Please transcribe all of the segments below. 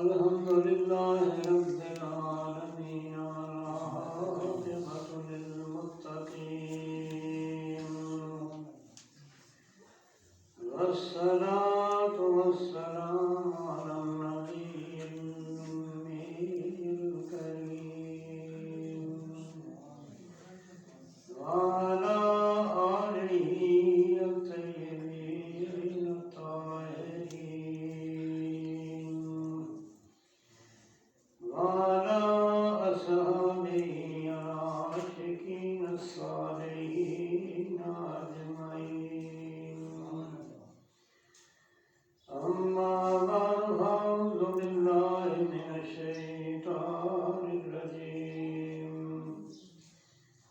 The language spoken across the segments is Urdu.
الحمد لله رب العالمين والعاقبة للمتقين والصلاة والسلام على النبي الكريم وعلى آله الطيبين الطاهرين وعلى أصحابه العاشقين الصالحين أجمعين. أما بعد فأعوذ بالله من الشيطان الرجيم.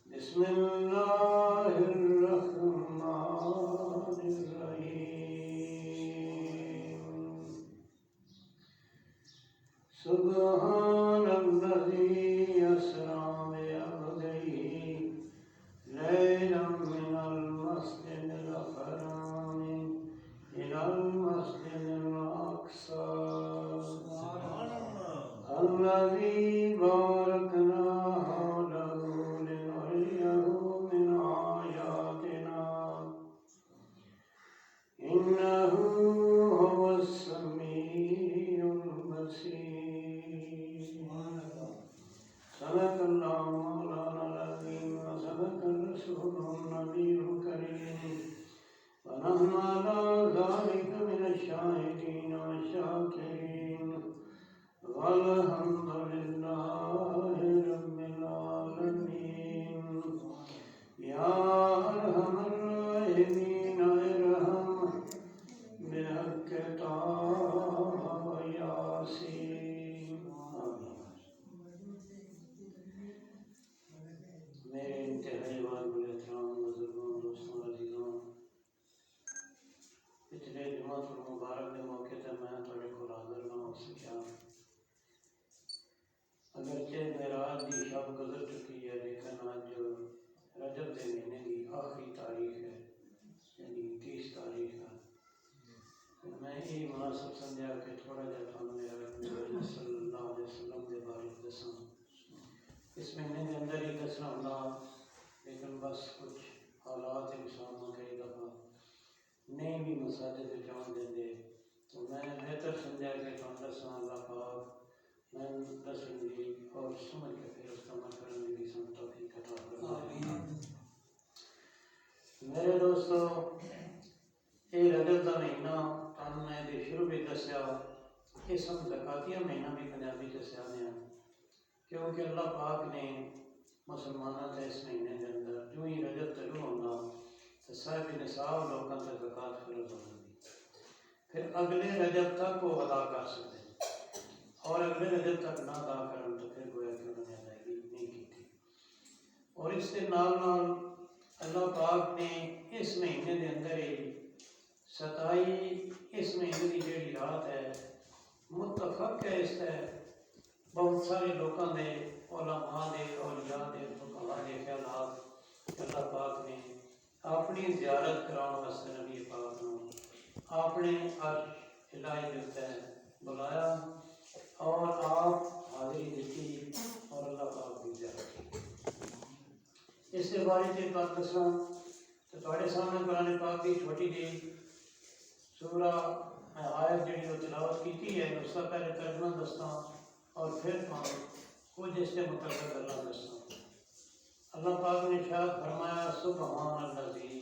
بسم الله الرحمن الرحيم. سبحان الذي أسرى بعبده ليلا من المسجد الحرام إلى المسجد الأقصى الذي باركنا حوله لنريه من آياتنا إنه هو السميع البصير. صدق الله مولانا العظيم وصدق الرسول النبي الكريم ونحن على ذلك من الشاهدين والشاكرين والحمد لله رب العالمين. يا أرحم الراحمين ارحم بحق طه وياسين. میرے انتہائی واجب الاحترام بزرگوں دوستوں عزیزوں، پچھلے جمعۃ المبارک کے موقع تے میں تھوڑے کو حاضر نہ ہو سکیا، اگرچہ معراج دی شب گزر چکی ہے، لیکن آج رجب کے مہینے کی آخری تاریخ ہے، یعنی 30 تاریخ ہے. میں یہ مناسب سمجھا کہ تھوڑا جا تھانوں میرا نبی صلی اللہ علیہ وسلم کے بارے دساں. اس مہینے کے اندر ہی دسنا ہونا، لیکن بس کچھ حالات انسان کو کئی دفعہ نہیں بھی مساجد میں جان دیں، تو میں بہتر سمجھا کہ تھوڑا دساں. اللہ پاک میں دسن دی اور سمجھ کے پھر اس کا عمل کرنے کی سن توفیق عطا فرمائے. میرے دوستو، یہ رجب کا مہینہ تمہیں میں دے شروع بھی دسیا، یہ سب زکاتیہ مہینہ بھی پنجابی دسیا گیا، کیونکہ اللہ پاک نے مسلمانوں سے اس مہینے کے اندر جو ہی رجب طلوع ہونا تو صاحب نصاب لوگوں سے زکات فرض ہو جاتی، پھر اگلے رجب تک وہ ادا کر سکتے، اور اگلے رجب تک نہ ادا کرن تو پھر گویا کہ انہوں نے ادائیگی نہیں کی تھی. اور اس کے نال نال اللہ پاک نے اس مہینے کے اندر ہی 27 اس مہینے کی جیڑی رات ہے متفق ہے، اس ہے بہت سارے لوگوں نے علماء نے اولیاء نے فقہاء نے خیالات اللہ پاک نے اپنی زیارت کراؤ واسطے نبی پاک کو اپنے عرش الہی کے اتنے بلایا اور آپ حاضری دیتی اور اللہ پاک کی زیارت کی. اس کے بارے میں بات دساں تو تھوڑے سامنے قرآن پاک کی چھوٹی جی سورہ آیت جڑی وہ تلاوت کی ہے، اس کا پہلے ترجمہ دساں اور پھر کچھ اس کے متعلق اللہ دساں. اللہ پاک نے ارشاد فرمایا سبحان الذی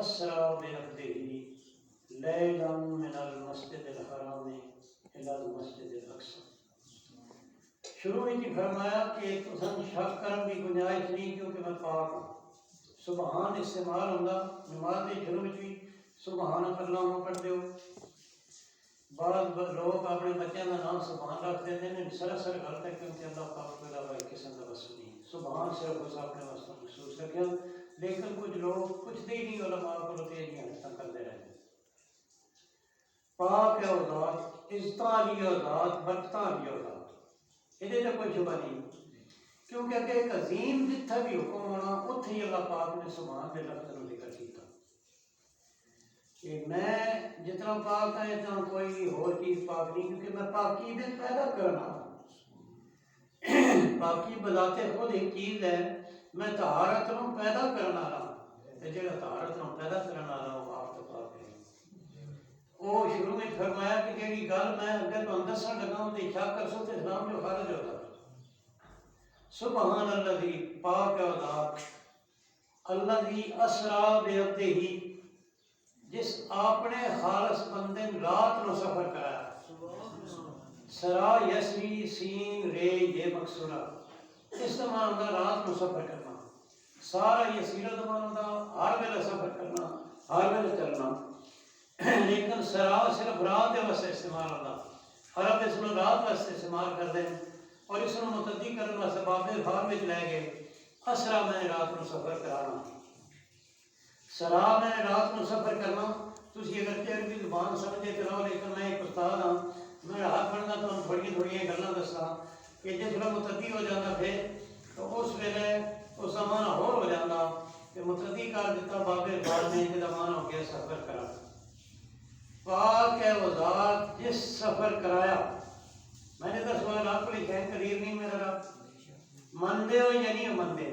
اسریٰ بعبدہ لیلا من المسجد الحرام الی المسجد الاقصی. شروع میں ہی فرمایا کہ تساں شک کرن کی گنجائش نہیں، کیونکہ میں پاک ہوں. سبحان استعمال ہوتا نماز کے شروع میں بھی سبحان اللہ پڑھ دیو. بعض لوگ اپنے بچوں کا نام سبحان رکھ دیتے ہیں، سراسر غلط ہے، کیونکہ اللہ پاک کے علاوہ ایک قسم کا وصف نہیں. سبحان صرف اس اپنے واسطے مخصوص رکھا، لیکن کچھ لوگ پوچھتے ہی نہیں علماء کو تیزیاں حرکتیں کرتے رہتے. پاک ہے وہ ذات، عزت والی وہ ذات، برکت والی وہ ذات، یہ کوئی شبہ نہیں. کیونکہ اگر ایک عظیم جتھا بھی حکم ہونا اتھے ہی اللہ پاک نے سبحان کے لفظ کو ذکر کیتا. کہ میں جتنا پاک ہے اتنا کوئی اور چیز پاک نہیں، کیونکہ میں پاکی میں پیدا کرنا پاکی بذات خود ایک چیز ہے، میں طہارت نوں پیدا کرنا رہا جڑا طہارت نوں پیدا کرنا رہا وہ آپ تو پاک ہے۔ وہ شروع میں فرمایا کہ جیڑی گل میں اگر تم دسن لگا ہوں تو شک کر سو تو اسلام جو خارج ہوتا سبحان الذی پاک ہے ذات الذی اسرا بعبدہ جس اپنے خالص بندے رات نو سفر کرایا۔ سرا یسری سین رے یہ مقصورہ اس زمان دا رات نو سفر کرنا، سارا یہ سیرت زمان دا ہر ویلے سفر کرنا، ہر ویلے چلنا، لیکن سرا صرف رات کے واسطے استعمال ہوتا، عرب اس نو رات واسطے استعمال کر دیں اور اس نو متعدی کرنے واسطے باب فار میں لے گئے۔ اسرا میں رات نو سفر کرانا، سرا میں رات نو سفر کرنا۔ تسی اگر عربی زبان سمجھے تو رہو، لیکن میں ایک استاد ہاں، میں ہاتھ پڑھنا تو تھوڑی تھوڑی گلاں دساں کہ جس ویلے متعدی ہو جاتا پھر تو اس ویلے اس کا معنی ہور ہو جاتا کہ متعدی کر دیتا باب فار میں جہاں معنی ہو گیا سفر کرا۔ پاک ہے وہ ذات جس سفر کرایا۔ میں نے تو سوال آپ کو لکھا ہے قدیر نہیں میرا رب، مندے ہو یا نہیں مندے؟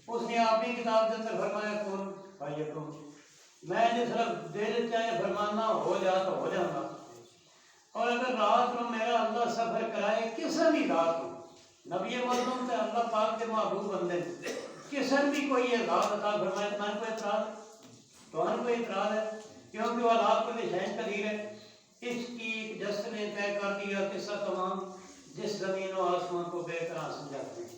اس نے اپنی کتاب کے اندر فرمایا کون فیکون، میں نے صرف دل چاہے فرمانا ہو جا تو ہو جاتا۔ اور اگر رات کو میرا اللہ سفر کرائے کسی بھی رات کو، نبی معظم تے اللہ پاک کے محبوب بندے کسی بھی کوئی یہ ذات عطا فرمائے تو میں کوئی اعتراض تو کوئی اعتراض ہے، کیونکہ وہ رات کو نشان قدیر ہے۔ اس کی جس نے طے کر دیا قصہ تمام جس زمین و آسمان کو بے طرح سمجھاتے ہیں۔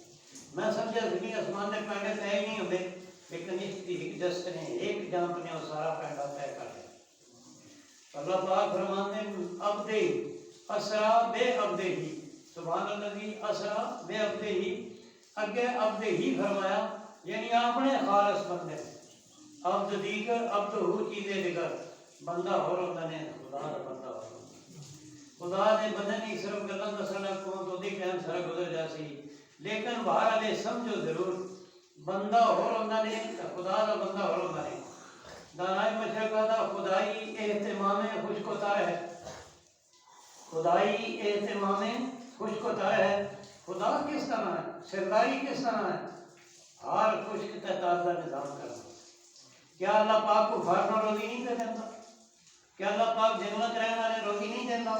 میں سمجھا زمین آسمان نے پہلے طے ہی نہیں ہوتے، لیکن اس کی جس نے ایک جانب نے وہ سارا پہلا طے کر دیا۔ اللہ پاک فرماتے ہیں عبدہ اسرا بے عبدہ ہی، سبحان الذی اسرا بے عبدہ ہی، اگے عبدہ ہی فرمایا یعنی اپنے خالص بندے، عبد دیگر عبد ہو چیزیں دیگر، بندہ اور ہوتا نے خدا کا بندہ ہو، خدا نے بندے نہیں صرف گلاں دسنا کو تو دی ٹائم سارا گزر جاسی، لیکن باہر والے سمجھو ضرور بندہ اور ہوتا نے خدا کا بندہ اور ہوتا نے۔ دانائے مشرقہ دا خدائی اہتمام خوش کو تار ہے، خدائی اہتمام خوش کو تار ہے۔ خدا کس طرح ہے، سرداری کس طرح ہے، ہر خشک تازہ نظام کرنا۔ کیا اللہ پاک کو فارنا روزی نہیں دے دیتا؟ کیا اللہ پاک جنگلوں میں رہنے والے روزی نہیں دیتا؟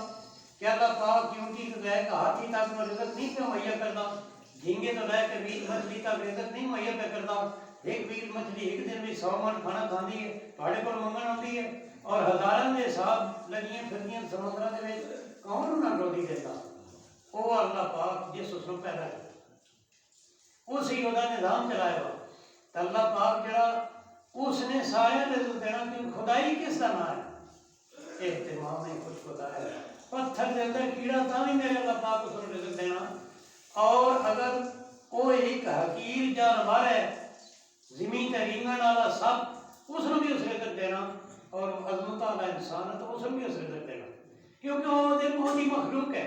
کیا اللہ پاک چونٹی تو لے کر ہاتھی تک میں رزق نہیں پہ مہیا کرتا؟ جھینگے تو لے کے بیج مچھلی تک رزق نہیں مہیا پہ کرتا؟ ایک بیج مچھلی ایک دن میں 100 من کھانا کھاندی ہے، تھوڑے کو منگن آتی ہے، اور ہزاروں کے حساب لگیاں پھردیاں سمندراں دے وچ، کون انہاں روزی دیتا؟ وہ اللہ پاک جس اس نے پیدا کیا، اس ہی وہ نظام چلایا ہوا۔ تو اللہ پاک جڑا اس نے سارے رزق دینا، کہ خدائی کس طرح ہے، اہتمام میں خوش ہوتا ہے۔ پتھر کے اندر کیڑا تھا بھی میرے اللہ پاک اس کو رزق دینا، اور اگر وہ ایک حقیر جانور ہے زمین تے رینگن والا سب، اس نے بھی اس رزق دینا، اور عظمت والا انسان ہے تو اس نے بھی اس رزق دینا، کیونکہ وہ دل بہت ہی مخلوق ہے،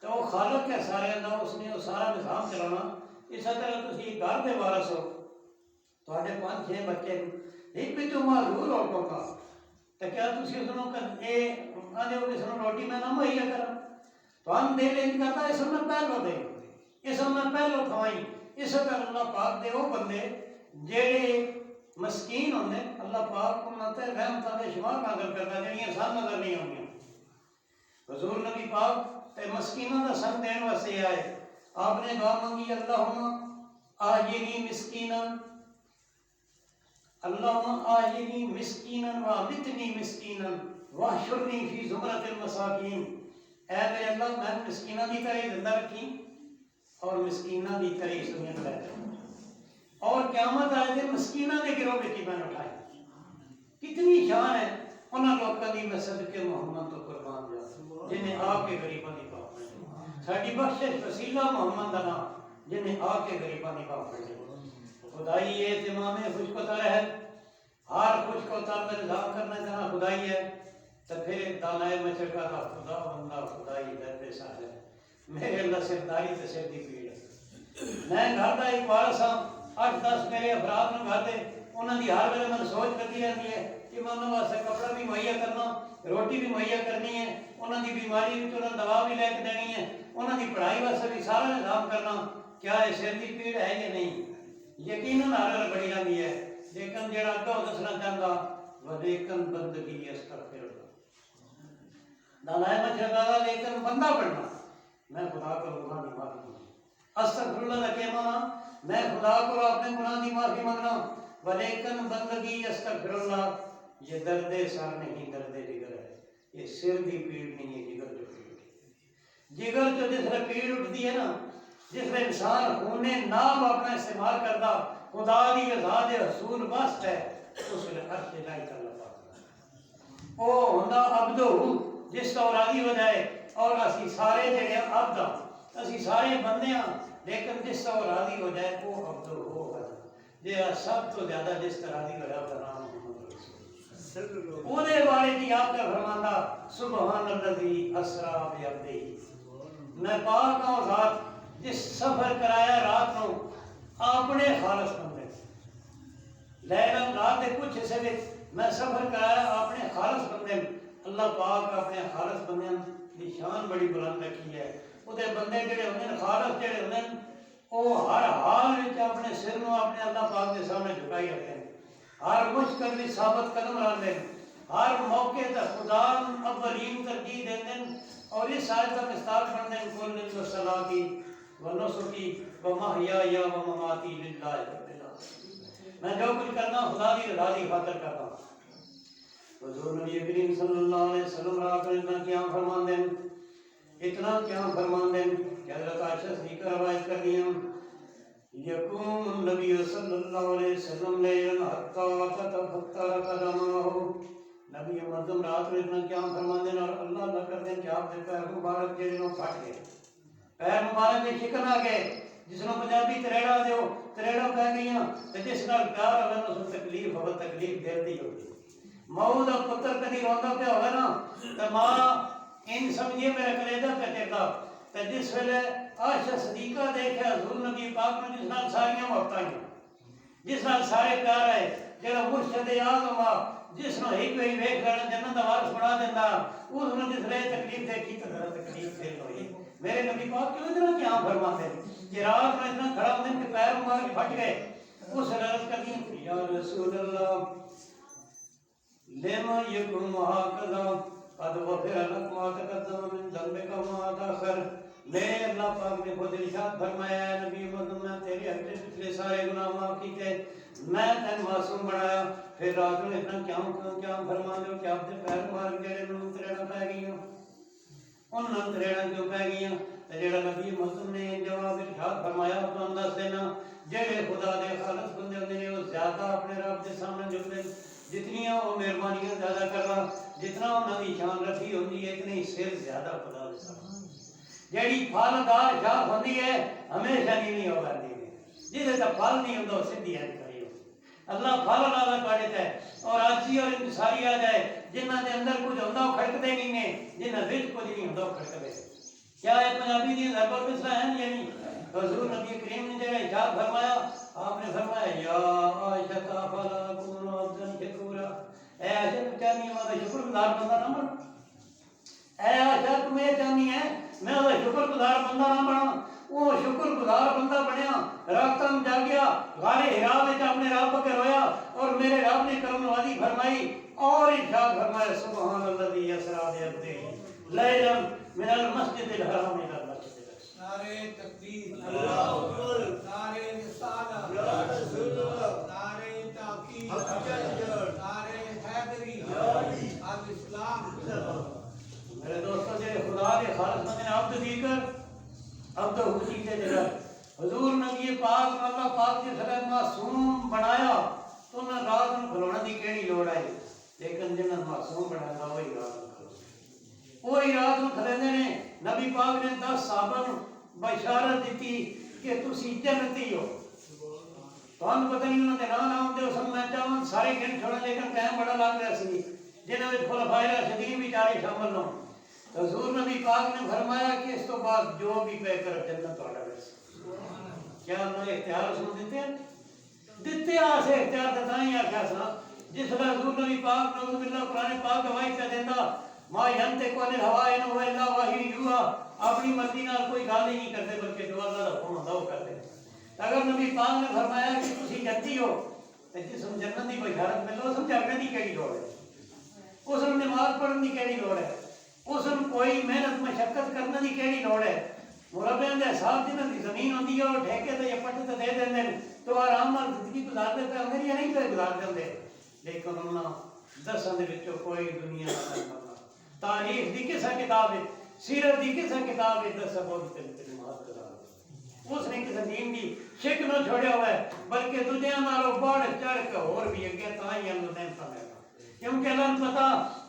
تو وہ خالق ہے سارے دا، اس نے وہ سارا نظام چلانا۔ اس طرح تسی گھر دے وارث ہو، تھوڑے 5-6 بچے ایک بھی تو معذور ہو پاؤں گا، تو کیا تسی اس نو آدھے ہو اس نو روٹی میں نہ مہیا کرا؟ تو ہم دل ان کرتا اس میں پہلو دے، اس میں پہلو کھوائیں۔ اس طرح اللہ پاک دے وہ بندے جیڑے مسکین ہوندے، اللہ پاک انہاں تے رحمتاں دے شمار نازل کردا جڑیاں سان نظر نہیں آندیاں۔ حضور نبی پاک تے مسکیناں دا سنگ دین واسطے آئے، آپ نے دعا مانگی اللہم آجینی مسکینا، اللہم آجینی مسکینا وامتنی مسکینا واحشرنی فی زمرۃ المساکین۔ اے میرے اللہ میں مسکینہ دی طرح زندہ رکھی اور مسکینہ دی طرح اس دنیا میں رہتا ہوں، اور قیامت آئے دن مسکینہ دے گروہ میں کی میں اٹھائے۔ کتنی شان ہے انہاں لوگوں دی، میں صدقے محمد تو قربان جاؤں جنہیں آپ کے غریباں دی پاک پڑھے، ساڈی بخشش وسیلہ محمد دا نام جنہیں آپ کے غریباں دی پاک پڑھے۔ خدائی اہتمام خوش کو تر ہے، ہر خوش کو تر میں نظام کرنا جنا خدائی ہے۔ تو پھر دانائے مشرقہ دا خدا بندہ خدائی در پیسہ ہے، میرے اللہ سرداری تے سر دی پیڑ ہے۔ میں گھر دا ایک وارث ہاں، 8-10 میرے افراد نے گھر دے، انہاں دی ہر ویلے میں سوچ کرتی رہتی ہے کہ میں انہاں واسطے کپڑا مہیا کرنا, روٹی بھی مہیا کرنی ہے, انہوں کی بیماری بھی انہوں دوا بھی لے کے دینی ہے, انہوں کی پڑھائی واسطے بھی سارا نظام کرنا. کیا یہ سر کی پیڑ ہے یا نہیں؟ یقیناً ہر بڑی لمبی ہے, لیکن جڑا اگا دسنا چاہتا ولیکن بندگی استغفر دلائے مچھر لیکن بندہ بننا, میں خدا کو گناہ کی معافی مانگنا. استغفر اللہ کا کیا مانا؟ میں خدا کو اپنے گناہ کی معافی مانگنا. ولیکن بندگی استغفر اللہ, یہ درد سر نہیں درد جگر ہے, یہ سر کی پیڑ نہیں ہے, جگر جو پیڑ ہے. جگر جو جس طرح پیڑ اٹھتی ہے نا, جس میں انسان خون ناب اپنا استعمال کرتا, خدا کی ذات حصول بست ہے, اس نے عرش الہی کا اللہ پاک او ہوندا عبدو جس کا راضی ہو جائے. اور اسی سارے جڑے عبد ہاں, اسی سارے بندے ہاں, لیکن جس کا راضی ہو جائے وہ عبدو ہو جی. سب تو زیادہ جس کا راضی ہو جائے نام محمد رسول وہ بارے کی آپ کا فرمانا سبحان الذی اسرا بعبدہ. میں پاک ہوں ذات جس سفر کرایا رات نو اپنے خالص بندے, لیلن رات کے کچھ حصے میں میں سفر کرایا اپنے خالص بندے. اللہ پاک اپنے خالص بندے کی شان بڑی بلند رکھی ہے. وہ بندے جڑے ہوتے ہیں خالص جڑے ہوتے ہیں وہ ہر حال میں اپنے سر نو اپنے اللہ پاک کے سامنے جھکائی رکھتے ہیں, ہر مشکل بھی ثابت قدم رکھتے ہیں, ہر موقع تک خدا اولین ترجیح دیتے ہیں. اور اس آیت کا مستاق پڑھتے ہیں کل صلاتی و نسکی و محیای و مماتی للہ رب العالمین. میں جو کچھ کرنا خدا کی رضا کی خاطر کرتا ہوں. حضور نبی کریم صلی اللہ علیہ وسلم رات کو اتنا قیام فرمان دیں, اتنا قیام فرمان دیں کہ حضرت عائشہ صدیقہ روایت کر دی ہیں یقوم النبی صلی اللہ علیہ وسلم لیلا حتی تتفطر قدمہ. نبی مردم رات میں اتنا قیام فرمان دیں اور اللہ اللہ کر دیں کہ آپ کے پیر مبارک جڑے نو پھٹ گئے, پیر مبارک میں شکن آ گئے, جس نو پنجابی تریڑا دیو تریڑا پہ گئیاں, جس نال پیار ہوئے نا اس تکلیف ہوگا, تکلیف دل دی ہوگی. ماؤ دا پتر کدی روندا پیا ہوئے نا تو ماں ان سمجھیے میرا کلیجہ پہ ٹکتا. تو جس ویلے عائشہ صدیقہ دیکھے حضور نبی پاک نے جس نال ساریاں محبتاں, جس نال سارے پیار ہے, جڑا مرشد اعظم آ جس نو ایک وی ویکھ لینا جنت دا وارث بنا دیندا, اس نے جس ویلے تکلیف دیکھی تو تکلیف دل ہوئی. میرے نبی پاک کیوں اتنا قیام فرماتے ہیں کہ رات میں اتنا کھڑا ہوتے ہیں کہ پیر مبارک پھٹ گئے. اس عرض کرتی ہیں یا رسول اللہ لما یکم ہکذا قد غفر لک ما تقدم من ذنبک وما تاخر. میرے اللہ پاک نے خود ارشاد فرمایا ہے نبی محمد میں تیرے اگلے پچھلے سارے گناہ معاف کیتے, میں تین معصوم بنایا. پھر رات میں اتنا قیام فرما دو کہ آپ کے پیر مبارک جڑے نوں تریڑا پہ گئیاں, انہاں تریڑا کیوں پہ گئیاں؟ جڑا نبی محمد نے جواب ارشاد فرمایا تو انداز دینا جڑے خدا دے خالص بندے ہوندے نے وہ زیادہ اپنے رب دے سامنے جھکدے, جتنیاں وہ مہربانیاں زیادہ کرنا, جتنا انہاں دی شان رفیع ہوندی ہے اتنی سر زیادہ خدا دے سامنے. جیڑی پھلدار شاخ ہوندی ہے ہمیشہ نہیں ہو پاتی, جس دا پھل نہیں ہوندا سیدھی ہے کھڑی ہوندی. اللہ پھل لالا تواڈے تے اور آجی اور انکساری آ جائے, جنہاں دے اندر کچھ ہوندا وہ کھڑکدے نہیں نے, جنہاں وچ کچھ نہیں ہوندا وہ کھڑکدے. کیا یہ پنجابی دی ضرب المثل ہے یا نہیں؟ حضور نبی کریم نے جڑا ارشاد فرمایا, آپ نے فرمایا یا عائشہ فلا اکون عبدا شکورا. اے عائشہ تو چاہنی ہے میں شکر گزار بندہ نہ بنوں, اے عائشہ تم یہ چاہنی ہے میں وہ شکر گزار بندہ نہ بنا. وہ شکر گزار بندہ بنیا, راتاں جاگیا, غار حرا وچ اپنے رب کے رویا اور میرے رب نے کرم نوازی فرمائی اور ارشاد فرمایا سبحان الذی اسرا بعبدہ لیلا من المسجد الحرام الى المسجد الاقصى. نعرہ تکبیر, اللہ اکبر, نعرہ رسالت, یا رسول اللہ, نعرہ تحقیق, نعرہ حیدری, الاسلام. میرے دوستوں سے خدا کے خالص بندے نے عبد دی کر عبد ہوتی کے جگہ حضور نبی پاک اللہ پاک کے سلام معصوم بنایا تو انہیں رات میں کھلونا دی کیڑی لوڑ آئی, لیکن جنہیں معصوم بنایا وہی رات میں کھلونا, وہی رات میں کھلیندے نے. نبی پاک نے 10 صحابہ بشارت دیتی کہ تسی جنتی ہو. تمہیں پتہ نہیں انہوں نے نام آتے اس میں چاہوں سارے گھن چھوڑا, لیکن ٹائم بڑا لگ رہا سی جنہوں نے خلفائے راشدین بھی چارے شامل ہوں. حضور نبی پاک نے فرمایا کہ اس تو بعد جو بھی پہ کر جنت والا ویسے. کیا انہوں نے اختیار اس کو دیتے ہیں؟ دیتے آسے اختیار دیتا ہی آکھا سا جس طرح حضور نبی پاک نعوذ باللہ قرآن پاک گواہی کا دیتا ما ینطق عن الہوی ان ہو الا وحی یوحی، اپنی مرضی نال کوئی گل ہی نہیں کرتے بلکہ جو اللہ کا حکم ہوندا وہ کرتے۔ اگر نبی پاک نے فرمایا کہ تسی جنتی ہو تے جسم جنت دی بشارت ملو، اس جاگنے دی کیڑی لوڑ ہے؟ اس نے نماز پڑھنے کی کیڑی لوڑ ہے؟ اس نے کوئی محنت مشقت کرنے کی کیڑی لوڑ ہے؟ مربیاں دے حساب جنہاں دی زمین ہوندی ہے وہ ٹھیکے تے یا پٹے تے دے دیندے نے تو آرام نال زندگی گزارتے پے میری نہیں پہ گزار دیندے، لیکن انہاں دساں دے وچوں کوئی دنیا دا نہیں بننا۔ تاریخ دی کسا کتاب ہے، سیرت دی کسا کتاب ہے، دس بہت تے نماز گزار اس نے کسی دین دی شک نہ چھوڑیا ہوا ہے بلکہ دنیا نالوں بڑھ چڑھ کے اور بھی اگے تا ہی اللہ نے فرمایا کیونکہ اللہ نے پتا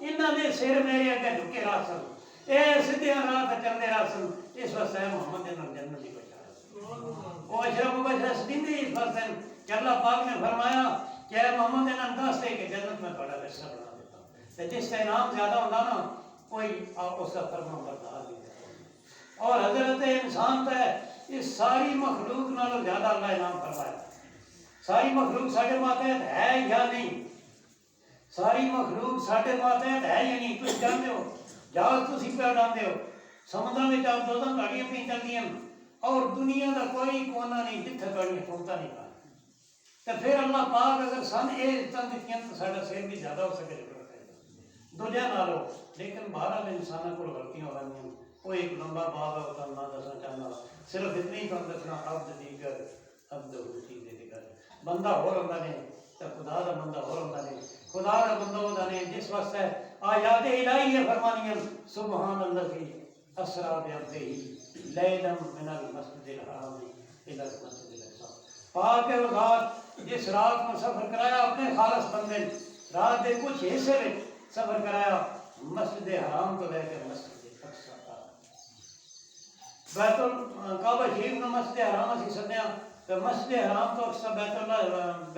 انہاں دے سر میرے اگے جھکے راہ سن، اے سیدھے راہ تے چلدے راہ سن، اس واسطے محمد دے نال جنت دی بشارت او اشرف مبشر صدیق اس واسطے کہ اللہ پاک نے فرمایا کہ اے محمد دے نال دس دے کہ جنت میں بڑا رشتہ بنا دیتا تے جس کا انعام زیادہ ہوندا نا کوئی اس کا فرمان بردار نہیں ہے۔ اور حضرت انسان تے اس ساری مخلوق نالوں زیادہ اللہ انعام فرمایا۔ ساری مخلوق ساڈے ماتحت ہے یا نہیں؟ ساری مخلوق ساڈے ماتحت ہے یا نہیں؟ تسی جانتے ہو جہاز تسی پہ اڑاندے ہو، سمندر میں آپ دو گاڑیاں پہ چلدیاں اور دنیا کا کوئی کونا نہیں جتھے گاڑیاں پہنچتا نہیں پا تو پھر اللہ پاک اگر سن یہ عزت دیتی تو ساڈا سیر بھی زیادہ ہو سکے دوجے نالوں، لیکن بہرحال انسانوں کو غلطیاں ہو رہی ہیں۔ وہ ایک لمبا باب ہے وہ نہ دسنا چاہنا، صرف اتنی ہی کم دسنا عبد دیگر عبد چیز دیگر بندہ ہو رہا نے تو خدا دا بندہ ہو رہا نے، خدا دا بندہ ہوتا نے جس واسطے آیات الہی فرمانیاں سبحان الذی اسرا بعبدہ لیلا من المسجد الحرام الی المسجد الاقصی، پاک ہے وہ ذات جس رات میں سفر کرایا اپنے خالص بندے رات کے کچھ حصے میں سفر کرایا مسجد حرام کو لے کر مسجد اقصی تک۔ بیت الکعبہ شریف میں مسجد حرام اسی سدیا تو مسجد حرام تو اقصی بیت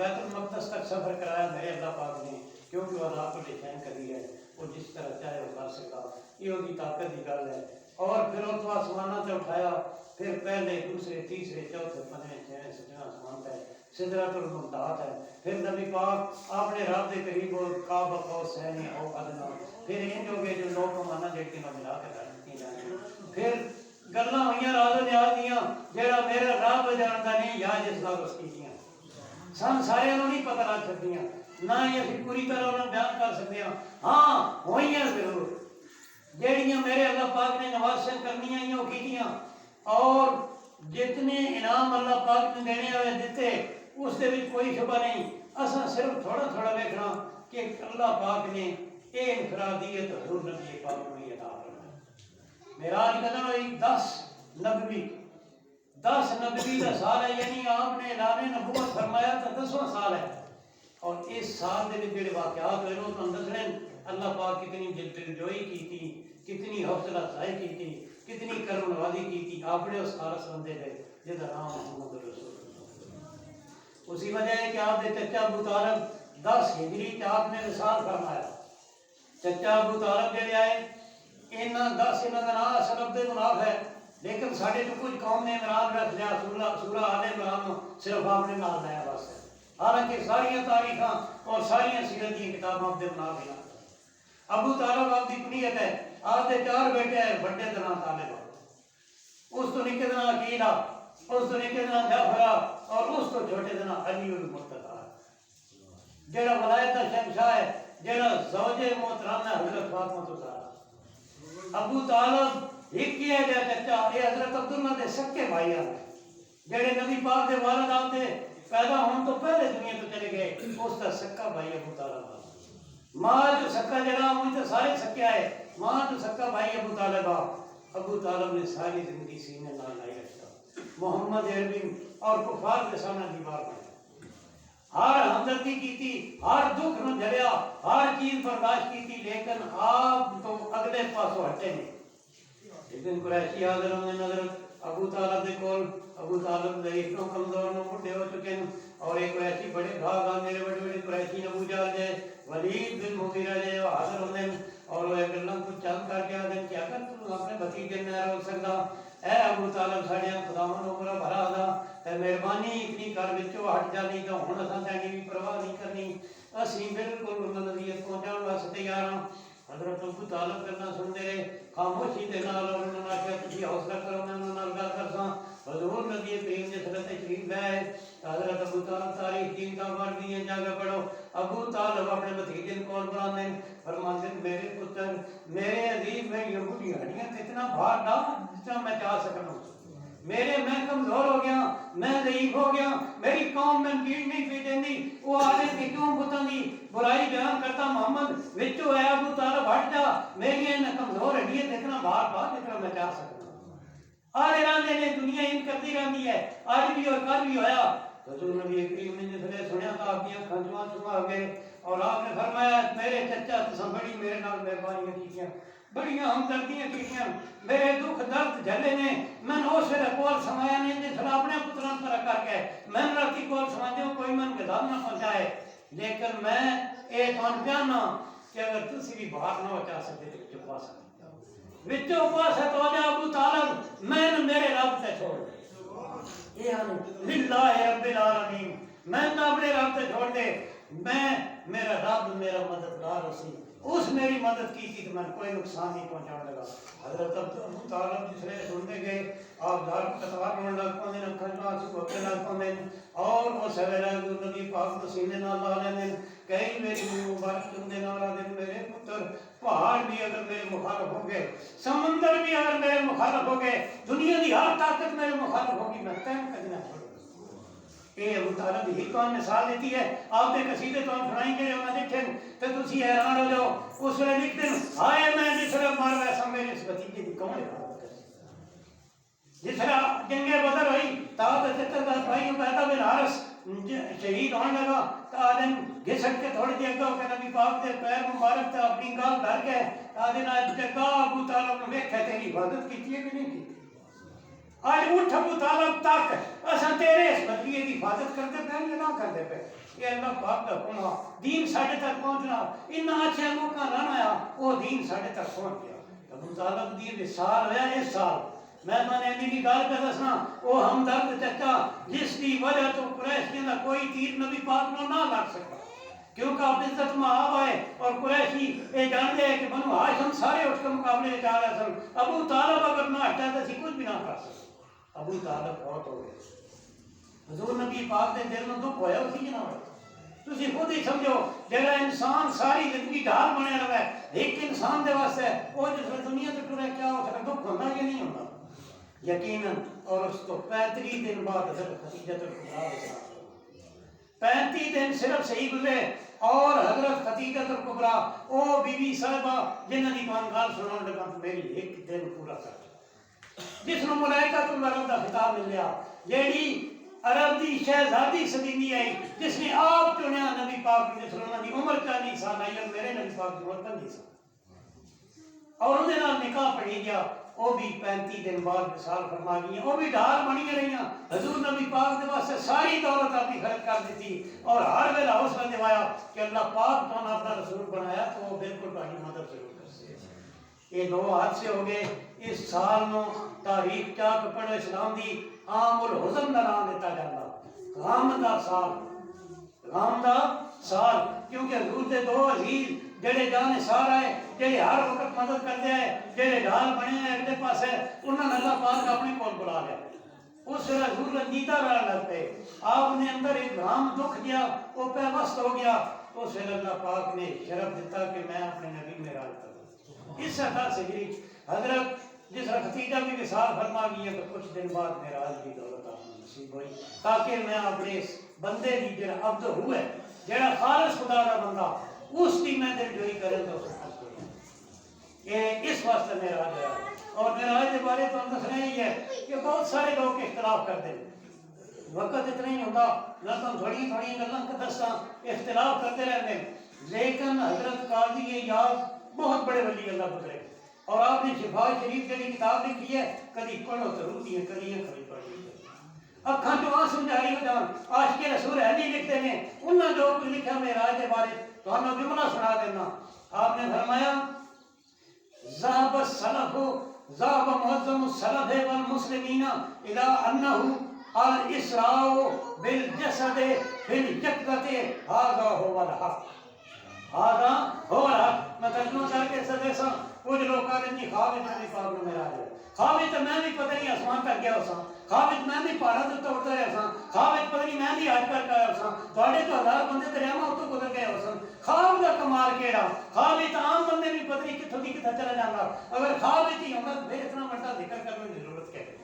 المقدس تک سفر کرایا میرے اللہ پاک نے، کیونکہ وہ اللہ کو ڈیزائن کری ہے، وہ جس طرح چاہے وہ کر سکا، یہ ان کی طاقت کی گل ہے۔ اور پھر اس کو آسمانوں سے اٹھایا، پھر پہلے دوسرے تیسرے چوتھے پنجویں چھویں ستویں آسمان پہ سدرۃ المنتہا ہے، پھر نبی پاک اپنے رب کے قریب قاب قوسین او ادنیٰ، پھر ان جو جو لوگ مانا جڑکے نہ ملا کے رکھتی جائیں، پھر گلاں ہوئیاں راز و نیاز دیاں جڑا میرا رب جانتا نہیں یا جس نال اس کیتیاں سن سارے نوں نہیں پتہ لگ سکدیاں، نہ ہی اسی پوری طرح انہاں بیان کر سکتے ہیں، ہاں ہوئیاں ضرور جیڑیاں میرے اللہ پاک نے نوازشاں کرنیاں ہیں وہ کیتیاں، اور جتنے انعام اللہ پاک نے دینے ہوئے دیتے اس دے وچ کوئی شبہ نہیں۔ اساں صرف تھوڑا تھوڑا دیکھنا کہ اللہ پاک نے اے انفرادیت حضور نبی پاک کو عطا فرمائی۔ معراج کا دن ہوئی 10 نبوی کا سال ہے، یعنی آپ نے اعلان نبوت فرمایا تو 10واں سال ہے، اور اس سال دے جڑے واقعات ہوئے وہ تو دسنے اللہ پاک کتنی دلجوئی کی تھی، کتنی حوصلہ افزائی کی تھی، کتنی کرم نوازی کی تھی اپنے اس خالص بندے دے جس کا نام محمد رسول اللہ۔ اسی وجہ ہے کہ آپ کے چچا ابو طالب 10 ہجری تے آپ نے وصال فرمایا۔ چچا ابو طالب جڑے آئے انہاں 10 انہاں دا نام اصل عبد مناف ہے، لیکن ساڈے تو کچھ قوم نے عمران رکھ لیا، سورہ آل عمران صرف آپ نے نام لایا بس ہے، حالانکہ ساری تاریخاں اور ساری سیرت کی کتاباں عبد مناف ہیں۔ ابو طالب آپ کی کنیت ہے، آپ کے 4 بیٹے ہیں، بڑے کا نام طالب، اس تو نکے کا نام عقیل، اس تو نکے کا نام جعفر، اور اس تو چھوٹے کا نام علی المرتضی، جڑا ولایت کا شہنشاہ ہے، جڑا زوج محترم ہے حضرت فاطمہ الزہرا۔ ابو طالب ایک ہی ہے جا چچا، یہ حضرت عبداللہ دے سکے بھائی ہیں، جڑے نبی پاک دے والد آپ دے پیدا ہونے تو پہلے دنیا تو چلے گئے، اس کا سکا بھائی ابو طالب۔ ماں جو سکا جڑا مجھے تو سارے سکے آئے، ماں جو سکا بھائی ابو طالب۔ ابو طالب نے ساری زندگی سینے نال لائی رکھتا، محمد عربی اور کفار کے سامنے دیوار بنایا، ہر ہمدردی کی تھی، ہر دکھ نو جھلیا، ہر چیز برداشت کی تھی، لیکن آپ تو اگلے پاسوں ہٹے نہیں۔ ایک دن قریشی حاضر ہونے نظر ابو طالب دے کول، ابو طالب دے اتنا کمزور نو بڑھے ہو چکے ہیں، اور ایک قریشی بڑے بھاگ آ میرے بڑے بڑے قریشی ابو جہل جے ولید بن مغیرہ جے حاضر ہونے، اور وہ ایک اللہ کو چند کر کے آدھے کہ اگر تم اپنے بھتیجے نہ روک سکتا، اے ابو طالب ساڑیاں خداون عمرہ بھرا دا تے مہربانی اتنی کر وچوں ہٹ جانی تو ہن اساں تیری بھی پرواہ نہیں کرنی، اسی بالکل انہاں نزدیک پہنچان واسطے تیار ہاں۔ حضرت ابو طالب کرنا سنتے رہے خاموشی دے نال، اور انہوں نے آخیا تسی حوصلہ کرو میں انہوں نال گل کرساں۔ حضور نبی کریم نے صلی تشریف لائے، حضرت ابو طالب تاریخ دین کا مرد دیے جا کے پڑھو، ابو طالب اپنے بھتیجے کو بلانے فرماتے میرے پتر میرے عزیز میں یہودی ہڈیاں اتنا بھار ڈال جتنا میں چاہ سکتا ہوں، میں کمزور ہو گیا، میں ضعیف ہو گیا، میری قوم میں پیٹ نہیں پی دیندی، وہ آدھے کہ کیوں بتاں دی برائی بیان کرتا محمد وچوں ہے ابو طالب ہٹ جا، میری ان کمزور ہڈیاں اتنا بھار ڈال جتنا میں چاہ سکتا ہوں۔ آرے راندے نے دنیا ان کرتی رہندی ہے، آج بھی اور کل بھی ہویا۔ حضور نبی کریم نے جس سنیا تو آپ کی آنکھاں چما گئے، اور آپ نے فرمایا میرے چچا تساں بڑی میرے نال مہربانیاں کیتیاں، بڑیاں ہمدردیاں کیتیاں، میرے دکھ درد جھلے نے، میں اس ویلے کول سمایا نہیں جس ویلے اپنے پتراں طرح کر کے میں راتی کول سماندے ہو کوئی من گزار نہ پہنچائے، لیکن میں اے تھان پیانا کہ اگر تسی بھی باہر نہ بچا سکتے تو چپا سکتے وچوں پاس ہے تو جا ابو طالب میں میرے رب تے چھوڑ دے، یہ للہ رب العالمین، میں نہ اپنے رب تے چھوڑ دے، میں میرا رب میرا مددگار اسی، اس میری مدد کی تھی تو میں کوئی نقصان نہیں پہنچانے لگا۔ حضرت ابو طالب جس نے سنتے گئے آپ دار قطار ہونے لگ پاندے نے، کھنجا سے ہوتے لگ پاندے اور وہ سویرا نبی پاک کو سینے نال لا لیندے، کئی میری مبارک چندے نال آدھے میرے پتر پہاڑ بھی اگر میرے مخالف ہو گئے، سمندر بھی اگر میرے مخالف ہو گئے، دنیا کی ہر طاقت میرے مخالف ہوگی، میں تین کدنا چھوڑ دوں۔ یہ ابو طالب ہی کون مثال دیتی ہے، آپ کے قصیدے تو ہم سنائیں گے انہوں نے دیکھیں تو تسی حیران ہو جاؤ، اس نے لکھ دیں ہائے میں جس طرح مار ویسا میرے اس بھتیجے کی کون ہے، جس طرح جنگ بدر ہوئی تاؤ تچتر کا بھائی عبیدہ بن حارث شہید ہونے لگا تو آدم گھسٹ کے تھوڑی دیر گا کہ نبی پاک دے پیر مبارک تے اپنی گال دھر کے آدم آج جگہ ابو طالب نے ویکھے تیری عبادت کیتی ہے کہ نہیں کیتی، آج اٹھ ابو طالب تک اساں تیرے اس بدلیے کی حفاظت کرتے پہ یا نہ کرتے پہ، یہ اللہ پاک کا حکم ہے، دین ساڈے تک پہنچنا انہاں اچھے موقع نہ آیا وہ دین ساڈے تک پہنچ گیا۔ ابو طالب دی وصال ہویا اس سال، میں نے کی گل پہ دسنا وہ ہمدرد چچا جس کی وجہ تو قریشیوں کا کوئی تیر نبی پاک نو نہ لگ سکتا، کیونکہ آپ عزت مآب آئے اور قریشی یہ جان دے کہ بنو ہاشم سارے اس کے مقابلے میں چاہ رہے سن، ابو طالب اگر نہ ہٹا تو اسی کچھ بھی نہ کر سکتے، ابو طالب بہت ہو گئے۔ حضور نبی پاک دے دل میں دکھ ہویا اسی نہ ہویا، تسی خود ہی سمجھو جڑا انسان ساری زندگی ڈھال بنے رہا ہے ایک انسان دے واسطے وہ جس دنیا تے ٹرے کیا ہو سکتا دکھ ہونا یا نہیں ہونا یقیناً، اور اس کو 35 دن بعد حضرت خدیجہ الکبریٰ 35 دن صرف صحیح گزرے، اور حضرت خدیجہ الکبریٰ او بی بی صاحبہ جنہاں دی گال سنان لگا میری ایک دن پورا کر جس نو ملائکۃ الموت دا خطاب ملیا، جیڑی عرب دی شہزادی سدیندی آئی جس نے آپ چنیا نبی پاک دی سنان دی عمر 40 سال آئی اور میرے نبی پاک دی عمر 25 سال، اور انہوں نے نکاح پڑھی گیا، وہ بھی 35 دن بعد وصال فرما گئی، وہ بھی ڈھال بنی رہی ہیں، حضور نبی پاک دے واسطے ساری دولت اپنی خرچ کر دیتی اور ہر ویلہ حوصلہ دوایا کہ اللہ پاک تو اپنا رسول بنایا تو وہ بالکل تہاڈی مدد ضرور کرے۔ یہ دو حادثے ہو گئے اس سال نو تاریخ چاک پڑھو اسلام دی عام الحزن کا نام دیتا جاتا، غم دا سال، غم دا سال، کیونکہ حضور دے دو عزیز جڑے جان سار آئے، جڑے ہر وقت مدد کرتے ہیں، جڑے ڈھال بنے ہیں اگلے پاس ہے، انہوں نے اللہ پاک اپنے کول بلا لیا، اس ویلے حضور رنجیدہ رہن لگ پے، آپ نے اندر ایک غم دکھ گیا وہ پیوست ہو گیا، اس ویلے اللہ پاک نے شرف دیتا کہ میں اپنے نبی معراج کروں۔ اس طرح سے حضرت جس طرح خدیجہ بھی وصال فرما گئی ہے تو کچھ دن بعد معراج کی دولت آپ کو نصیب ہوئی تاکہ میں اپنے اس بندے کی جڑا عبد ہوئے جڑا خالص خدا کا بندہ اس کی میں دل جوئی کریں تو یہ اس واسطے معراج ہے۔ اور معراج کے بارے تو ہم دسنا ہی ہے کہ بہت سارے لوگ اختلاف کرتے ہیں، وقت اتنا ہی ہوتا نہ تو تھوڑی گلاں کا دساں اختلاف کرتے رہتے ہیں، لیکن حضرت قاضی یاد بہت بڑے ولی اللہ گزرے اور آپ نے شفا شریف جڑی کتاب لکھی ہے کدی پڑھو تو روتی ہے کدی کبھی پڑھی اکھاں جو آنسو جاری ہو جان۔ عاشق رسول علی لکھتے ہیں انہاں جو کچھ لکھا معراج کے بارے تو ہمیں جملہ سنا دینا، آپ نے فرمایا ذهب السلف ذهب معظم السلف والمسلمین الى انه الاسراء بالجسد فی الیقظۃ ھذا هو الحق هذا هو الحق میں ترجمہ کر کے سدے سا کچھ لوگ کہتے ہیں خواب میں پاک نے میرا ہے خواب تو میں بھی پتہ نہیں آسمان تک گیا ہو سا خواب میں بھی پہاڑوں سے اڑتا رہا سا خواب پتہ نہیں میں بھی حج کر آیا سا تھوڑے تو 1000 بندے دریاواں اتوں گزر گئے ہو سن خواب دا کمال کیڑا خواب تو عام بندے بھی پتہ نہیں کتھوں دی کتھا چلا جاتا اگر خواب ہی ہوندا پھر اتنا بڑا ذکر کرنے کی ضرورت کیا ہے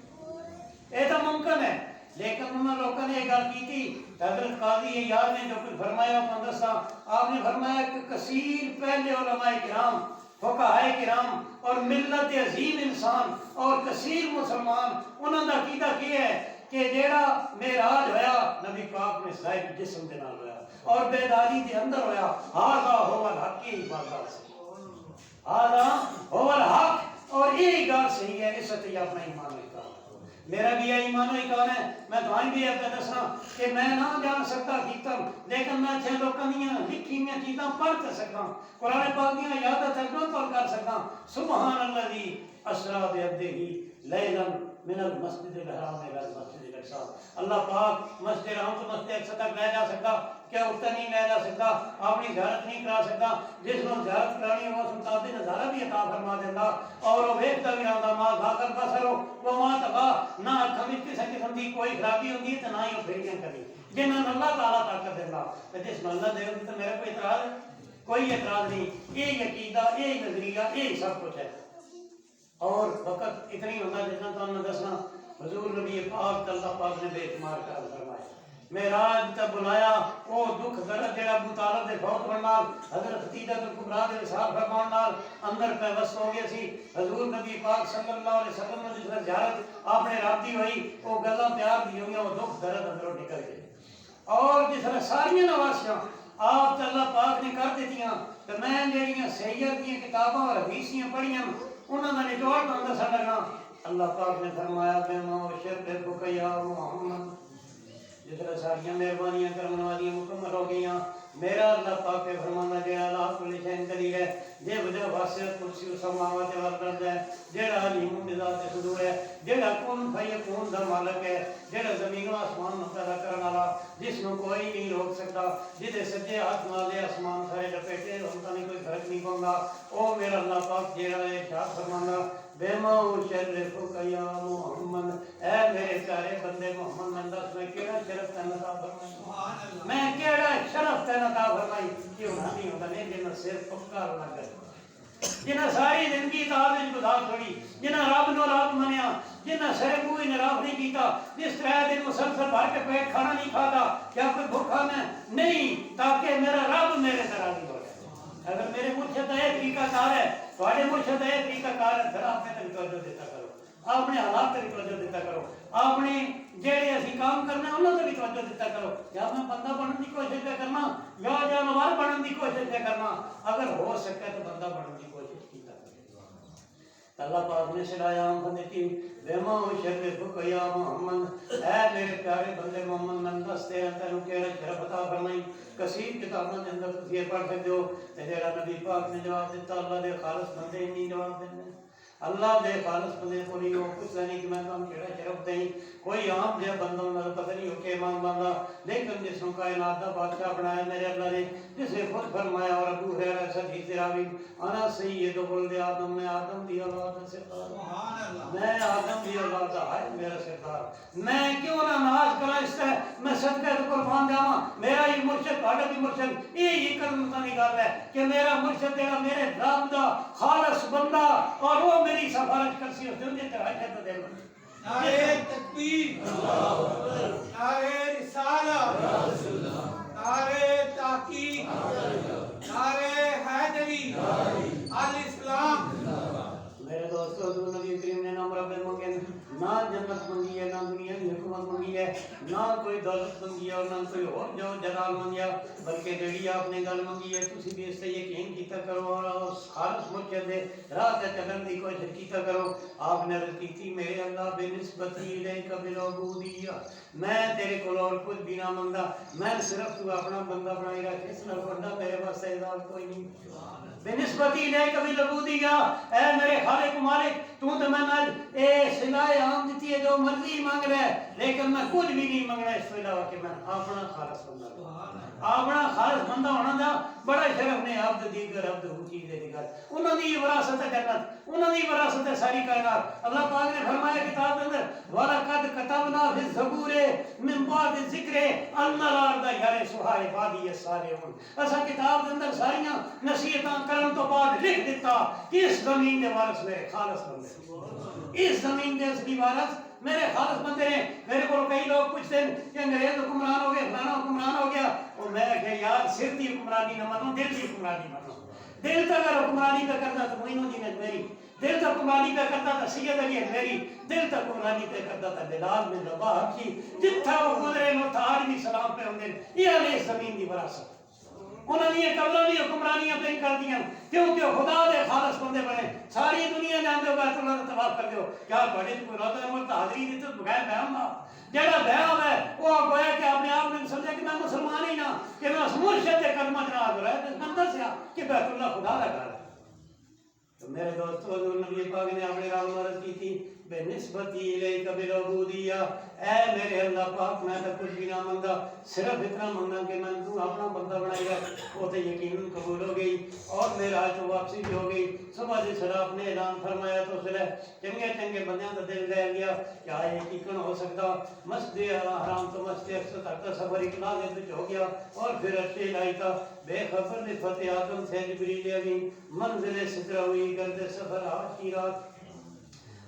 یہ تو ممکن ہے لیکن انہوں لوگوں نے یہ گل کی تھی حضرت قاضی ایاز نے جو کچھ فرمایا پندرہ سا آپ نے فرمایا کہ کثیر پہلے علماء کرام فقہائے کرام اور ملت عظیم انسان اور کثیر مسلمان انہوں نے عقیدہ کیا ہے کہ جیڑا معراج ہویا نبی پاک میں صاحب جسم دے نال ہویا اور بیداری دے اندر ہویا ھذا هو الحق کی عبادت سے ھذا هو الحق اور یہی گل صحیح ہے اس سے اپنا ایمان رکھتا میرا بھی یہ ایمان و ایمان ہے میں دعائیں بھی ہے دسنا کہ میں نہ جان سکتا حقیقت لیکن میں چھ لوگوں دیاں لکھی ہوئی چیزاں پڑھ سکتا قرآن پاک دیاں یاد ترجمہ کر سکتا سبحان الذی اسریٰ بعبدہ لیلا من المسجد الحرام الى المسجد الاقصی اللہ پاک مسجد حرام سے مسجد اقصی تک لے جا سکتا کیا اتنا نہیں لے جا سکتا اپنی زیارت نہیں کرا سکتا جس کو زیارت کرانی ہے وہ سلطان نظارہ بھی عطا فرما دیتا اور وہ ویکھتا بھی رہتا ماں ذاکر بصرو وہ ماں تبا نہ اکھاں وچ کسے قسم دی کوئی خرابی ہوندی تے نہ ہی وہ پھریاں کری جنہاں اللہ تعالیٰ طاقت دیتا تے جس میں اللہ دے تے میرا کوئی اعتراض ہے کوئی اعتراض نہیں یہ عقیدہ یہ نظریہ یہ سب کچھ ہے اور وقت اتنی ہوتا جتنا تو ہم نے دسنا حضور نبی پاک اللہ پاک نے بے شمار کر فرمایا معراج تے بلایا او دکھ درد جڑا ابو طالب دے فوت ہونے نال حضرت خدیجہ کبریٰ دے وصال فرمان نال اندر پیوست ہو گیا سی حضور نبی پاک صلی اللہ علیہ وسلم نے جس زیارت آپ نے رات دی ہوئی وہ گلاں پیار دی ہوئی وہ دکھ درد اندروں نکل گئے اور جس طرح ساری نواسیاں آپ تے اللہ پاک نے کر دیتیاں تے میں جڑیاں سید دی کتاباں اور حدیثیاں پڑھیاں انہوں نے نچوڑ تو اندر سا لگنا اللہ پاک نے فرمایا بے معاشر بے یا محمد جس طرح ساریاں مہربانیاں کرنے والیاں مکمل ہو گئیاں میرا اللہ پاک کے فرمانا جہاں اللہ کل شیء قدیر ہے جے وجہ واسع کرسی السماوات والارض ہے جہاں علیم بذات صدور ہے جہاں کن فیکون دا مالک ہے جہاں زمین و آسمان نو پیدا کرنے والا جس نو کوئی نہیں روک سکتا جہدے سجے ہاتھ نال آسمان سارے لپیٹے ہن تاں کوئی فرق نہیں پوندا او میرا اللہ پاک جہاں ارشاد فرمانا بے مشرفک یا محمد اے میرے پیارے بندے محمد میں دس میں کیڑا شرف تینوں عطا فرمائی میں کیڑا شرف تینوں عطا فرمائی کیوں نہیں ہوتا نہیں جنہاں صرف پکا ہونا کر جنہاں ساری زندگی اطاعت گزار چھوڑی جنہاں رب نو رب منیا جنہاں سر کوئی نراف نہیں کیتا جس طرح دن مسلسل بھر کے پیٹ کھانا نہیں کھاتا کیا کوئی بھوکا میں نہیں تاکہ میرا رب میرے سے راضی ہو جائے اگر میرے مرشد کا یہ طریقہ کار ہے تھوڑے مرشد کا یہ طریقہ کار ہے پھر آپ نے توجہ دیتا کرو اپنے حالات سے بھی توجہ دیتا کرو اپنے جہے اسی کام کرنا انہوں سے بھی توجہ دیتا کرو یا میں بندہ بننے کی کوشش پہ کرنا یا جانور بننے کی کوشش پہ کرنا اگر ہو سکے تو بندہ بننے کی کوشش کی اللہ پاک نے سلایا ہم دیتی بیما شرفک یا محمد اے میرے پیارے بندے محمد من دستے ہیں تینوں کہڑا شرف عطا فرمائی کثیر کتابوں کے اندر تسی یہ پڑھ سکتے ہو تے جڑا نبی پاک نے جواب دیتا اللہ دے خالص بندے نہیں جواب دیندے اللہ دے خالص بندے کو نہیں ہو کچھ نہیں کہ میں کام کہڑا شرف دیں کوئی عام جہاں بندوں میں پتہ نہیں ہو کہ امام بندہ لیکن جس کو کائنات دا بادشاہ بنایا میرے اللہ نے جسے خود فرمایا اور ابو ہریرہ حدیث راوی انا سید ولد آدم میں آدم دی اولاد سے میں آدم دی اولاد ہے میرا سردار میں کیوں نہ ناز کرا اس سے میں صدقہ قربان جاواں میرا یہ مرشد تہاڈا بھی مرشد یہ کرن دی گل ہے کہ میرا مرشد تیرا میرے رب دا خالص بندہ اور وہ میری سفارش کرسی اس دن تے ہے تے دل نعرہ تکبیر نعرہ رسالت نعرہ تحقیق نعرہ حیدری الاسلام میرے دوستو حضور نبی کریم نے نام رب منگے نہ جنت منگی ہے نہ دنیا کی حکومت منگی ہے نہ کوئی دولت منگی ہے اور نہ کوئی اور جو جلال منگیا بلکہ جڑی آپ نے گل منگی ہے تسی بھی اس سے یقین کیتا کرو اور اس خالص مرشد دے راہ تے چلن دی کوشش کیتا کرو آپ نے عرض کی تھی میرے اللہ بے نسبتی الیک بالعبودیہ میں تیرے کو اور کچھ بھی نہ منگدا میں صرف تو اپنا بندہ بنائی رکھ اس نال بندہ میرے واسطے اضافہ کوئی نہیں بنسبتی الیک بالعبودیہ اے میرے خالق مالک تو تے میں اے صلاح عام دیتی ہے جو مرضی مانگ رہا ہے لیکن میں کچھ بھی نہیں منگنا اس کے علاوہ کہ میں اپنا خالص بندہ اپنا خالص بندہ ہونا دا بڑا شرف نے عبد دیگر عبد ہو چیز دیگر انہوں نے وراثت جنت انہوں نے وراثت ساری کائنات اللہ پاک نے فرمایا کتاب کے اندر وَلَقَدْ كَتَبْنَا فِي الزَّبُورِ مِن بَعْدِ الذِّكْرِ أَنَّ الْأَرْضَ يَرِثُهَا عِبَادِيَ الصَّالِحُونَ اسا کتاب کے اندر ساریاں نصیحتاں کرن تو بعد لکھ دیتا کہ اس زمین دے وارث میرے خالص بندے اس زمین دے اصلی وارث میرے خالص بندے ہیں. میرے کو کئی لوگ پوچھتے ہیں کہ انگریز حکمران ہو گئے فلانا حکمران ہو گیا اور میں کہ یار صرف کی حکمرانی نہ منو دل کی حکمرانی منو. دل تک اگر حکمرانی پہ کرتا تو معین الدین اجمیری دل تک حکمرانی پہ کرتا تھا سید علی اجمیری دل تک حکمرانی پہ کرتا تھا بلال بن رباح کی جتھا وہ گزرے نو تھا آج بھی سلام پہ ہوندے یہ علیہ زمین دی وراثت انہوں نے یہ قبلوں کی حکمرانیاں پہ کر دیا کیونکہ خدا دے خالص بندے بنے. ساری دنیا جان دو بیت اللہ کا طواف کر دو کیا بڑے کوئی روزہ امرت حاضری دی تو بغیر بیان نہ جڑا بیان ہے وہ گویا کہ اپنے آپ میں سمجھا کہ میں مسلمان ہی نہ کہ میں اس مرشد کلمہ جناب رہا ہے تو اندر سے کہ بیت اللہ خدا کا گھر ہے. تو میرے دوستو حضور نبی پاک نے اپنے رام عرض کی تھی بے نسبتی الیک بالعبودیہ اے میرے اللہ پاک میں تو کچھ بھی نہ منگا صرف اتنا منگا کہ میں تو اپنا بندہ بنائی گا وہ تو یقیناً قبول ہو گئی اور میرا تو واپسی بھی ہو گئی. صبح جس طرح نے اعلان فرمایا تو اس نے چنگے چنگے بندیاں تو دل لے گیا کیا یقین ہو سکتا مسجد حرام تو مسجد اقصی تک کا سفر اکلا دے ہو گیا اور پھر اچھے لائی تھا بے خبر نفت آدم سے جبریل امین منزل سترہ ہوئی گرد سفر آج کی رات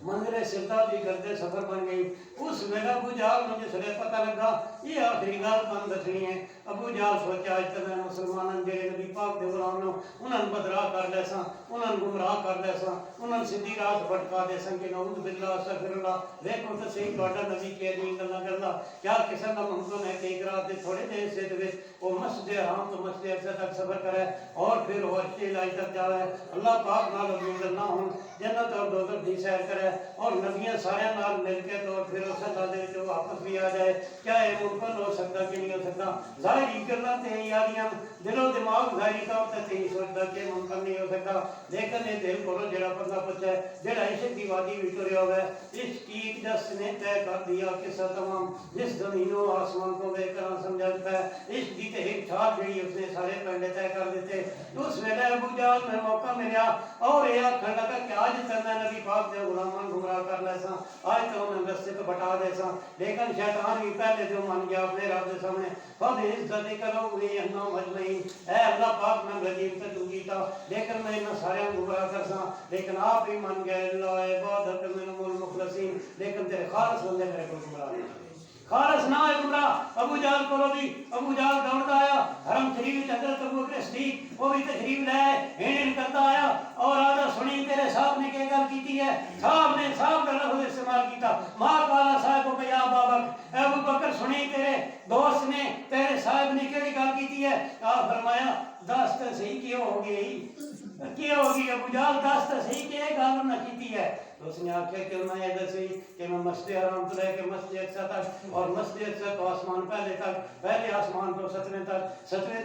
منظر سلطہ بھی کرتے سفر بن گئی. اس ویلہ ابو جہل مجھے سرے پتہ لگا یہ آخری گال بند دسنی ہے. ابو جہل سوچا آج تک میں مسلمانوں جڑے نبی پاک دے غلام نو انہاں بدراہ کر لے ساں انہاں گمراہ کر لے ساں انہاں سیدھی راہ بھٹکا دے ساں کہ نعوذ باللہ استغفر اللہ. دیکھو تو صحیح تہاڈا نبی کہ نہیں گلاں کردا کیا کسے دا ممکن ہے کہ ایک رات دے تھوڑے دیر سے دے وہ مسجد حرام تو مسجد اقصی تک سفر کرے اور پھر وہ اچھی لائی تک جاوے اللہ پاک نال امید نہ ہون جنت اور دوزخ دی سیر کرے اور نبیاں سارے نال مل کے تو پھر اس اللہ دے جو واپس بھی آ جائے. کیا یہ ممکن ہو سکتا کہ نہیں ہو سکتا؟ ظاہری گلاں تے یاریاں دل و دماغ ظاہری طور تے نہیں سوچدا کہ ممکن نہیں ہو سکتا لیکن یہ دل کولو جڑا بندہ پچھا ہے جڑا عشق دی وادی وچ ٹریا ہوا ہے اس کی جس نے طے کر دیا کہ تمام جس زمین و آسمان کو بے قرار سمجھتا ہے اس دی تے ایک چھاپ جڑی اس نے سارے پنڈے طے کر دیتے. اس ویلے ابو جہل میں موقع ملیا اور یہ آخر لگا کہ آج تک میں نبی پاک دے غلامان گمراہ کر لے ساں آج تو انہیں رستے تو بٹا دے ساں لیکن شیطان بھی پہلے جو من گیا اپنے رب دے سامنے فَبِ عِزَّتِكَ لَأُغْوِيَنَّهُمْ أَجْمَعِينَ اے اللہ پاک میں رجیم تے تو کیتا لیکن میں انہاں سارے گمراہ کر ساں لیکن آپ ہی من گئے اللہ عبادت منهم المخلصین لیکن تیرے خالص بندے میرے کو گمراہ نہیں خالص نہ ہے گمراہ. ابو جہل کو بھی ابو جہل دوڑتا آیا حرم شریف حضرت ابو بکر صدیق وہ بھی تشریف لائے ہین کرتا آیا اور آجا سنی تیرے صاحب نے کیا گل کیتی ہے. صاحب نے صاحب کا لفظ استعمال کیتا ماں کالا صاحب کو یا بابک ابو بکر سنی تیرے دوست نے تیرے صاحب نے کیا گل کیتی ہے. آپ فرمایا دست صحیح کیوں ہو گئی ابو جہل دست صحیح کہ گل نہ کیتی ہے. تو اس نے آخیا کہ میں یہ دسی کہ میں مسجد حرام تو لے کے مسجد اقصی تک اور مسجد اقصی تو آسمان پہلے آسمان تو ستویں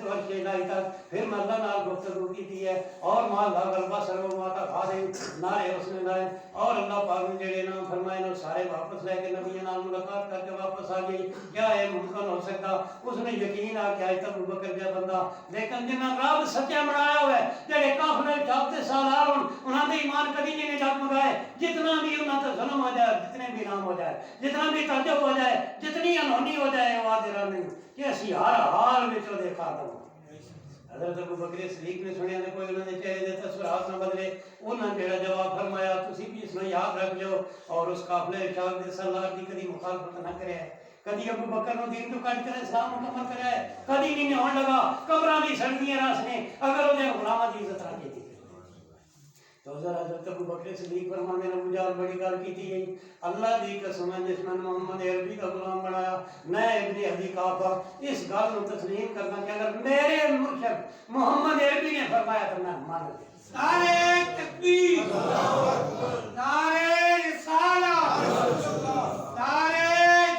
تو عرش الہی تک پھر میں اللہ نال گفتگو کی دی ہے اور ماں لا غلبہ سرو ماتا کھا دیں نعرے اس نے لائے اور اللہ پاک نے جڑے نام فرمائے نو سارے واپس لے کے نبی نال ملاقات کر کے واپس آ گئی. کیا یہ ممکن ہو سکتا؟ اس نے یقین آ کے آج تک ابو بکر جا بندہ لیکن جنہاں رب سچا بنایا ہوا ہے جڑے کافر جاتے سالار ہوں انہاں دے ایمان کبھی نہیں ڈگمگائے جتنا بھی انہاں تے ظلم ہو جائے جتنے بھی نام ہو جائے جتنا بھی تعجب ہو جائے جتنی انہونی ہو جائے وادرہ نہیں کہ اسی ہر حال میں چو دیکھا دوں. حضرت ابو بکر صدیق نے سنیا نے کوئی انہوں نے چہرے دے تاثرات نہ بدلے انہوں نے جڑا جواب فرمایا تسی بھی اس میں یاد رکھ لو اور اس قافلے ارشاد دے سالار دی کدی مخالفت نہ کرے کدی ابو بکر نو دین تو کٹ کر اسلام مکمل کرے کدی نہیں ہون لگا قبراں بھی سڑدیاں راس نے اگر او دے غلاماں دی عزت رکھی تھی. تو حضرت ابو بکر صدیق فرمانے نے ابو جہل بڑی گل کیتی ہے اللہ دی قسم ہے جس میں محمد عربی کا غلام بنایا میں ابن ابی قحافہ اس گل کو تسلیم کرنا کہ اگر میرے مرشد محمد عربی نے فرمایا تو میں مان لوں. نعرہ تکبیر نعرہ رسالت نعرہ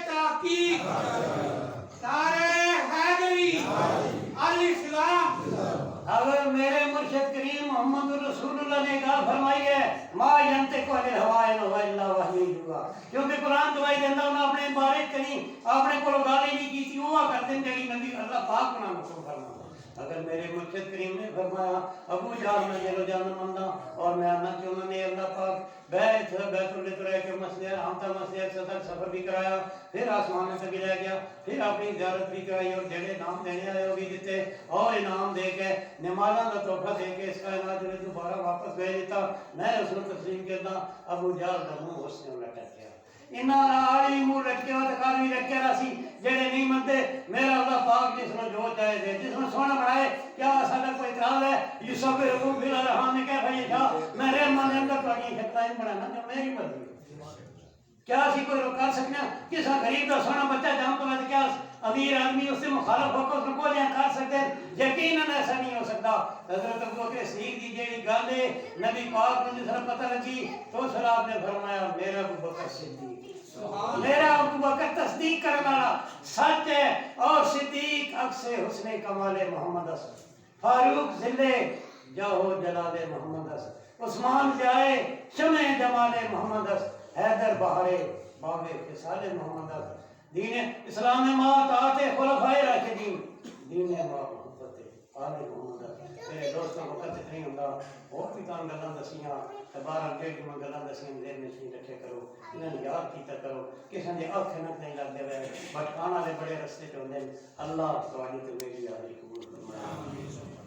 تحقیق نعرہ حیدری الاسلام. اگر میرے مرشد کریم محمد رسول اللہ نے گل فرمائی ہے ما ینطق عن الہوا ان هو الا وحی یوحی، کیونکہ قرآن دوائی دینا انہوں اپنے بارے کریں اپنے کو گل ہی نہیں کی تھی، وہ کرتے ہیں جڑی نبی اللہ پاک نہ حکم فرما۔ اگر میرے مرشد کریم نے فرمایا ابو جہل میں جلو جان مندہ اور میں آنا کہ انہوں نے اللہ پاک بیت الرحم کے مسئلے ہم تا مسئلے صدر سفر بھی کرایا، پھر آسمان تک لے گیا، پھر اپنی زیارت بھی کرائی اور جڑے نام دینے آئے وہ بھی دیتے اور انعام دے کے نمازاں کا تحفہ دے کے اس کائنات میں دوبارہ واپس بھیج دیتا۔ میں اس کو تسلیم کرتا ابو جہل کا منہ اس نے لٹک گیا، انہاں آڑی منہ لٹکے ہوا تو کار بھی لٹکے رہا سی، جڑے نہیں منتے میرا اللہ پاک جس نے جو چاہے دے، جس نے سونا بنائے کیا سارا کوئی اعتراض ہے؟ یوسف ربو بلا رحمان نے کہا بھائی شاہ میں رحمان نے اندر پڑی شکلائیں بنانا جو میری مرضی کیا اسی کوئی روکا سکنا؟ کسا غریب دا سونا بچہ جام تو میں کیا امیر آدمی اس سے مخالف ہو کر اس کو لیا کر سکتے ہیں؟ یقیناً ایسا نہیں ہو سکتا۔ حضرت ابوبکر صدیق دی جیڑی گل ہے نبی پاک کو جس طرح پتہ لگی تو سر آپ نے فرمایا میرا ابوبکر صدیق، میرا ابوبکر تصدیق کرنے والا سچ ہے اور صدیق عکس حسن کمال محمد اسد، فاروق ذلے جاہو جلال محمد اسد، عثمان جائے شمع جمال محمد اسد، حیدر بہارے باب فصال محمد اسد، دین اسلام ما طاعت خلفائے راشدین، دین ما محبت آل محمد اسد۔ میرے دوستوں وقت نہیں ہوتا اور بھی کام گلاں دسیاں تبارہ ڈیڑھ میں گلاں دسیاں دیر میں نہیں رکھے کرو، انہیں یاد کیتا کرو، کسی نے آنکھ نک نہیں لگ دے بھٹکانا والے بڑے رستے ہوندے، اللہ تواڈی تے میری یاری قبول فرمائے۔